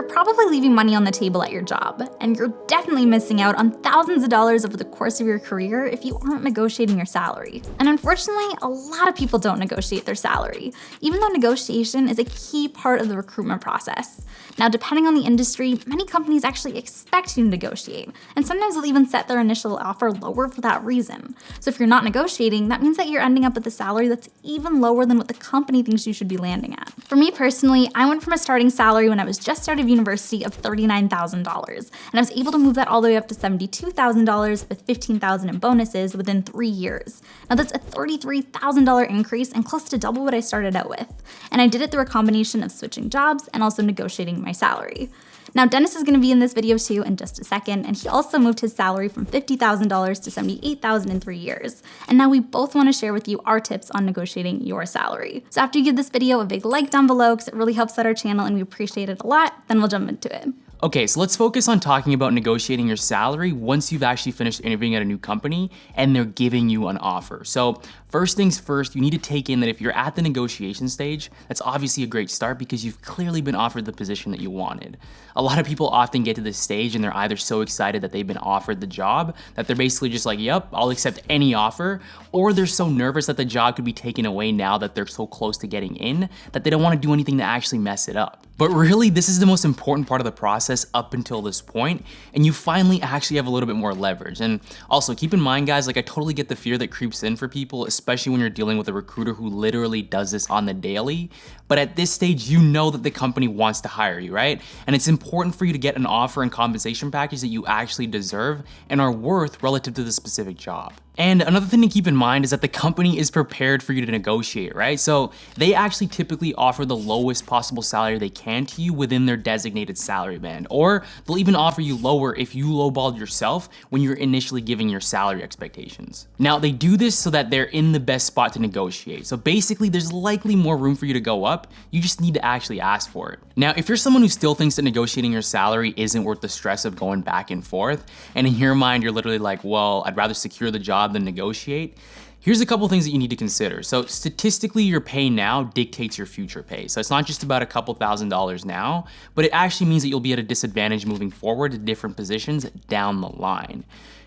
you're probably leaving money on the table at your job, and you're definitely missing out on thousands of dollars over the course of your career if you aren't negotiating your salary. And unfortunately, a lot of people don't negotiate their salary, even though negotiation is a key part of the recruitment process. Now, depending on the industry, many companies actually expect you to negotiate, and sometimes they'll even set their initial offer lower for that reason. So if you're not negotiating, that means that you're ending up with a salary that's even lower than what the company thinks you should be landing at. For me personally, I went from a starting salary when I was just out of university of $39,000, and I was able to move that all the way up to $72,000 with $15,000 in bonuses within 3 years. Now that's a $33,000 increase and close to double what I started out with. And I did it through a combination of switching jobs and also negotiating my salary. Now, Dennis is going to be in this video too in just a second, and he also moved his salary from $50,000 to $78,000 in 3 years. And now we both want to share with you our tips on negotiating your salary. So after you give this video a big like down below, because it really helps out our channel and we appreciate it a lot, then we'll jump into it. Okay, so let's focus on talking about negotiating your salary once you've actually finished interviewing at a new company and they're giving you an offer. So first things first, you need to take in that if you're at the negotiation stage, that's obviously a great start because you've clearly been offered the position that you wanted. A lot of people often get to this stage and they're either so excited that they've been offered the job that they're basically just like, yep, I'll accept any offer, or they're so nervous that the job could be taken away now that they're so close to getting in that they don't want to do anything to actually mess it up. But really, this is the most important part of the process up until this point, and you finally actually have a little bit more leverage. And also keep in mind, guys, like I totally get the fear that creeps in for people, especially when you're dealing with a recruiter who literally does this on the daily. But at this stage, you know that the company wants to hire you, right? And it's important for you to get an offer and compensation package that you actually deserve and are worth relative to the specific job. And another thing to keep in mind is that the company is prepared for you to negotiate, right? So they actually typically offer the lowest possible salary they can to you within their designated salary band, or they'll even offer you lower if you lowballed yourself when you're initially giving your salary expectations. Now, they do this so that they're in the best spot to negotiate. So basically, there's likely more room for you to go up. You just need to actually ask for it. Now, if you're someone who still thinks that negotiating your salary isn't worth the stress of going back and forth, and in your mind, you're literally like, well, I'd rather secure the job than negotiate, here's a couple things that you need to consider. So statistically, your pay now dictates your future pay. So it's not just about a couple $1,000s now, but it actually means that you'll be at a disadvantage moving forward to different positions down the line.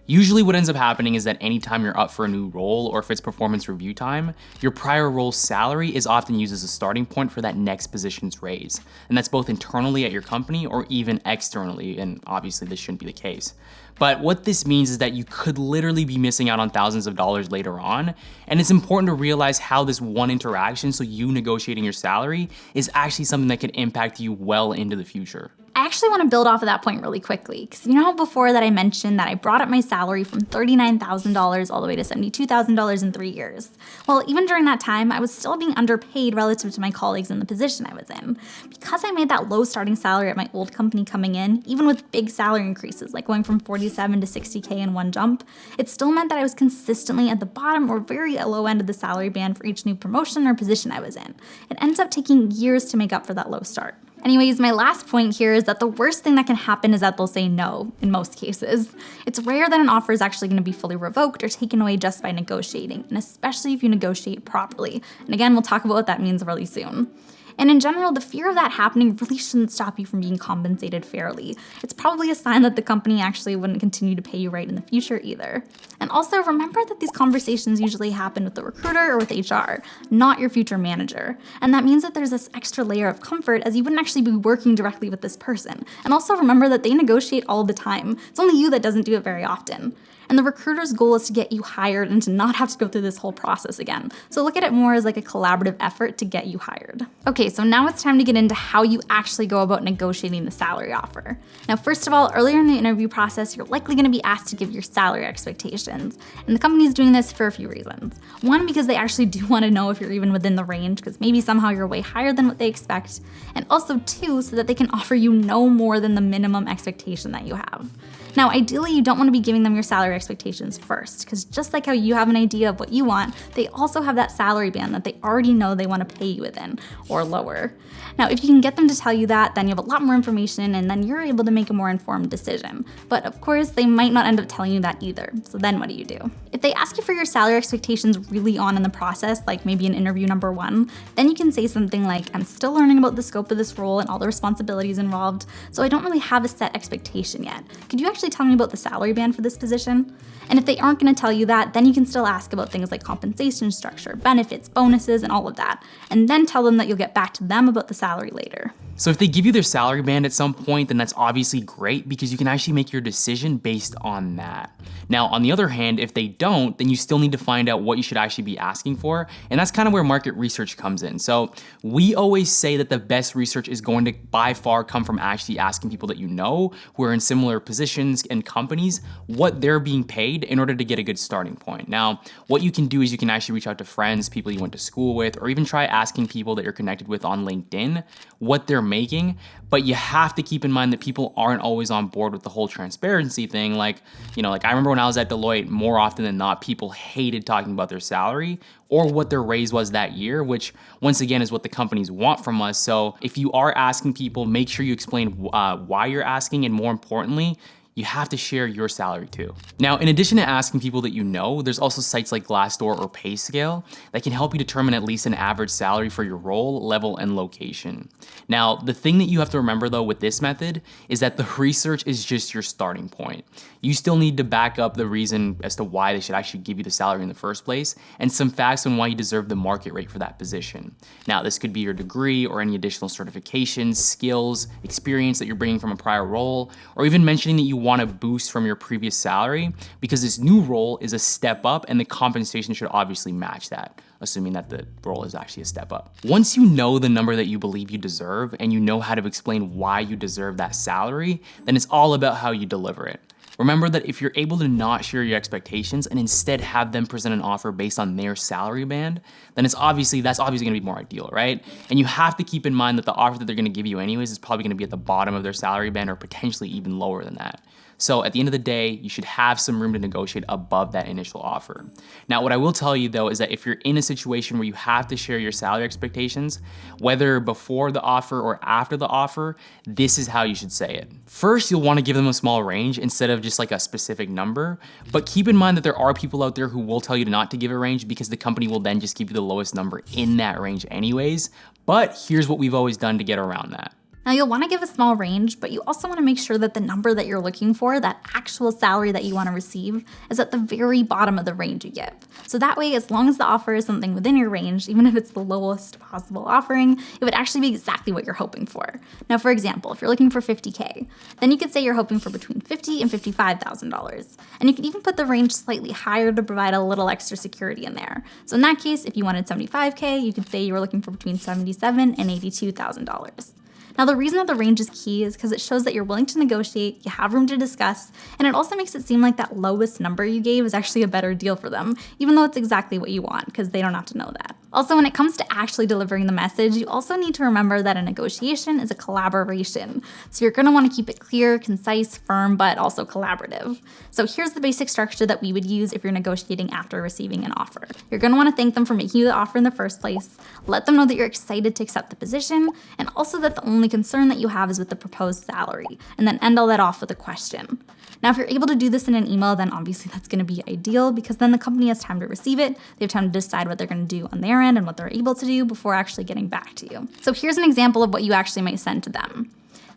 Usually what ends up happening is that anytime you're up for a new role, or if it's performance review time, your prior role's salary is often used as a starting point for that next position's raise. And that's both internally at your company or even externally, and obviously this shouldn't be the case. But what this means is that you could literally be missing out on thousands of dollars later on, and it's important to realize how this one interaction, so you negotiating your salary, is actually something that can impact you well into the future. I actually want to build off of that point really quickly, because you know how before that I mentioned that I brought up my salary from $39,000 all the way to $72,000 in 3 years? Well, even during that time, I was still being underpaid relative to my colleagues in the position I was in. Because I made that low starting salary at my old company coming in, even with big salary increases, like going from 47 to 60K in one jump, it still meant that I was consistently at the bottom or very low end of the salary band for each new promotion or position I was in. It ends up taking years to make up for that low start. Anyways, my last point here is that the worst thing that can happen is that they'll say no in most cases. It's rare that an offer is actually going to be fully revoked or taken away just by negotiating, and especially if you negotiate properly. And again, we'll talk about what that means really soon. And in general, the fear of that happening really shouldn't stop you from being compensated fairly. It's probably a sign that the company actually wouldn't continue to pay you right in the future either. And also remember that these conversations usually happen with the recruiter or with HR, not your future manager. And that means that there's this extra layer of comfort as you wouldn't actually be working directly with this person. And also remember that they negotiate all the time. It's only you that doesn't do it very often. And the recruiter's goal is to get you hired and to not have to go through this whole process again. So look at it more as like a collaborative effort to get you hired. Okay, so now it's time to get into how you actually go about negotiating the salary offer. Now, first of all, earlier in the interview process, you're likely going to be asked to give your salary expectations. And the company is doing this for a few reasons. One, because they actually do want to know if you're even within the range, because maybe somehow you're way higher than what they expect. And also two, so that they can offer you no more than the minimum expectation that you have. Now, ideally, you don't want to be giving them your salary expectations first, because just like how you have an idea of what you want, they also have that salary band that they already know they want to pay you within, or lower. Now, if you can get them to tell you that, then you have a lot more information, and then you're able to make a more informed decision. But of course, they might not end up telling you that either, so then what do you do? If they ask you for your salary expectations really on in the process, like maybe in interview number 1, then you can say something like, I'm still learning about the scope of this role and all the responsibilities involved, so I don't really have a set expectation yet. Could you actually tell me about the salary band for this position? And if they aren't going to tell you that, then you can still ask about things like compensation structure, benefits, bonuses, and all of that, and then tell them that you'll get back to them about the salary later. So if they give you their salary band at some point, then that's obviously great because you can actually make your decision based on that. Now, on the other hand, if they don't, then you still need to find out what you should actually be asking for. And that's kind of where market research comes in. So we always say that the best research is going to by far come from actually asking people that you know who are in similar positions and companies what they're being paid in order to get a good starting point. Now, what you can do is you can actually reach out to friends, people you went to school with, or even try asking people that you're connected with on LinkedIn what they're making, but you have to keep in mind that people aren't always on board with the whole transparency thing. Like I remember when I was at Deloitte, more often than not, people hated talking about their salary or what their raise was that year, which once again is what the companies want from us. So if you are asking people, make sure you explain why you're asking, and more importantly, you have to share your salary too. Now, in addition to asking people that you know, there's also sites like Glassdoor or PayScale that can help you determine at least an average salary for your role, level, and location. Now, the thing that you have to remember though with this method is that the research is just your starting point. You still need to back up the reason as to why they should actually give you the salary in the first place, and some facts on why you deserve the market rate for that position. Now, this could be your degree or any additional certifications, skills, experience that you're bringing from a prior role, or even mentioning that you want a boost from your previous salary because this new role is a step up and the compensation should obviously match that, assuming that the role is actually a step up. Once you know the number that you believe you deserve and you know how to explain why you deserve that salary, then it's all about how you deliver it. Remember that if you're able to not share your expectations and instead have them present an offer based on their salary band, then that's obviously gonna be more ideal, right? And you have to keep in mind that the offer that they're gonna give you anyways is probably gonna be at the bottom of their salary band or potentially even lower than that. So at the end of the day, you should have some room to negotiate above that initial offer. Now, what I will tell you though is that if you're in a situation where you have to share your salary expectations, whether before the offer or after the offer, this is how you should say it. First, you'll want to give them a small range instead of just like a specific number, but keep in mind that there are people out there who will tell you not to give a range because the company will then just give you the lowest number in that range anyways. But here's what we've always done to get around that. Now, you'll want to give a small range, but you also want to make sure that the number that you're looking for, that actual salary that you want to receive, is at the very bottom of the range you give. So that way, as long as the offer is something within your range, even if it's the lowest possible offering, it would actually be exactly what you're hoping for. Now, for example, if you're looking for $50K, then you could say you're hoping for between $50,000 and $55,000. And you could even put the range slightly higher to provide a little extra security in there. So in that case, if you wanted $75K, you could say you were looking for between $77,000 and $82,000. Now, the reason that the range is key is because it shows that you're willing to negotiate, you have room to discuss, and it also makes it seem like that lowest number you gave is actually a better deal for them, even though it's exactly what you want, because they don't have to know that. Also, when it comes to actually delivering the message, you also need to remember that a negotiation is a collaboration. So you're going to want to keep it clear, concise, firm, but also collaborative. So here's the basic structure that we would use if you're negotiating after receiving an offer. You're going to want to thank them for making you the offer in the first place, let them know that you're excited to accept the position, and also that the only concern that you have is with the proposed salary, and then end all that off with a question. Now, if you're able to do this in an email, then obviously that's going to be ideal because then the company has time to receive it. They have time to decide what they're going to do on their end and what they're able to do before actually getting back to you. So here's an example of what you actually might send to them.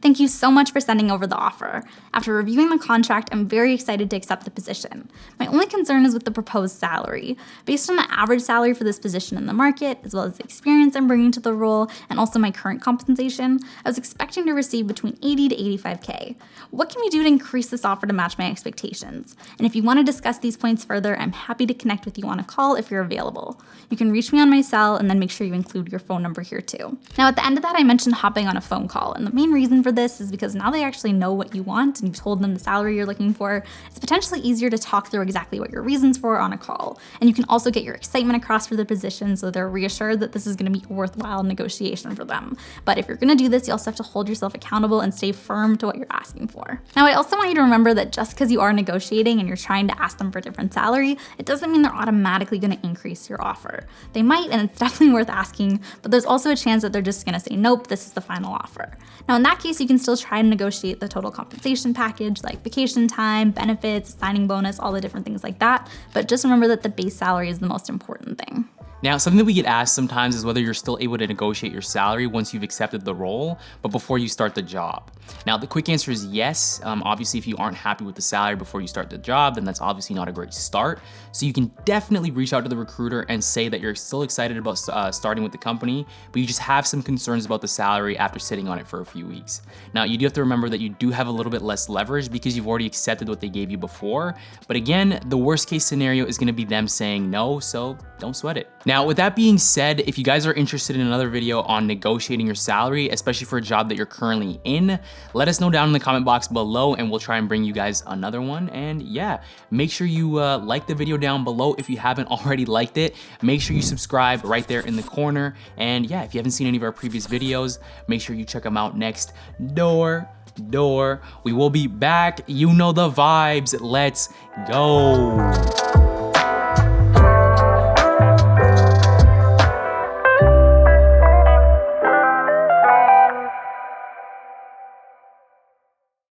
Thank you so much for sending over the offer. After reviewing the contract, I'm very excited to accept the position. My only concern is with the proposed salary. Based on the average salary for this position in the market, as well as the experience I'm bringing to the role, and also my current compensation, I was expecting to receive between 80 to 85K. What can we do to increase this offer to match my expectations? And if you want to discuss these points further, I'm happy to connect with you on a call if you're available. You can reach me on my cell and then make sure you include your phone number here too. Now, at the end of that, I mentioned hopping on a phone call, and the main reason for this is because now they actually know what you want and you've told them the salary you're looking for. It's potentially easier to talk through exactly what your reasons for on a call. And you can also get your excitement across for the position so they're reassured that this is gonna be a worthwhile negotiation for them. But if you're gonna do this, you also have to hold yourself accountable and stay firm to what you're asking for. Now, I also want you to remember that just because you are negotiating and you're trying to ask them for a different salary, it doesn't mean they're automatically gonna increase your offer. They might, and it's definitely worth asking, but there's also a chance that they're just gonna say, nope, this is the final offer. Now, in that case, you can still try to negotiate the total compensation package, like vacation time, benefits, signing bonus, all the different things like that. But just remember that the base salary is the most important thing. Now, something that we get asked sometimes is whether you're still able to negotiate your salary once you've accepted the role, but before you start the job. Now, the quick answer is yes. Obviously, if you aren't happy with the salary before you start the job, then that's obviously not a great start. So you can definitely reach out to the recruiter and say that you're still excited about starting with the company, but you just have some concerns about the salary after sitting on it for a few weeks. Now, you do have to remember that you do have a little bit less leverage because you've already accepted what they gave you before. But again, the worst case scenario is gonna be them saying no, so don't sweat it. Now, with that being said, if you guys are interested in another video on negotiating your salary, especially for a job that you're currently in, let us know down in the comment box below and we'll try and bring you guys another one. And yeah, make sure you like the video down below if you haven't already liked it. Make sure you subscribe right there in the corner. And yeah, if you haven't seen any of our previous videos, make sure you check them out next door. We will be back. You know the vibes. Let's go.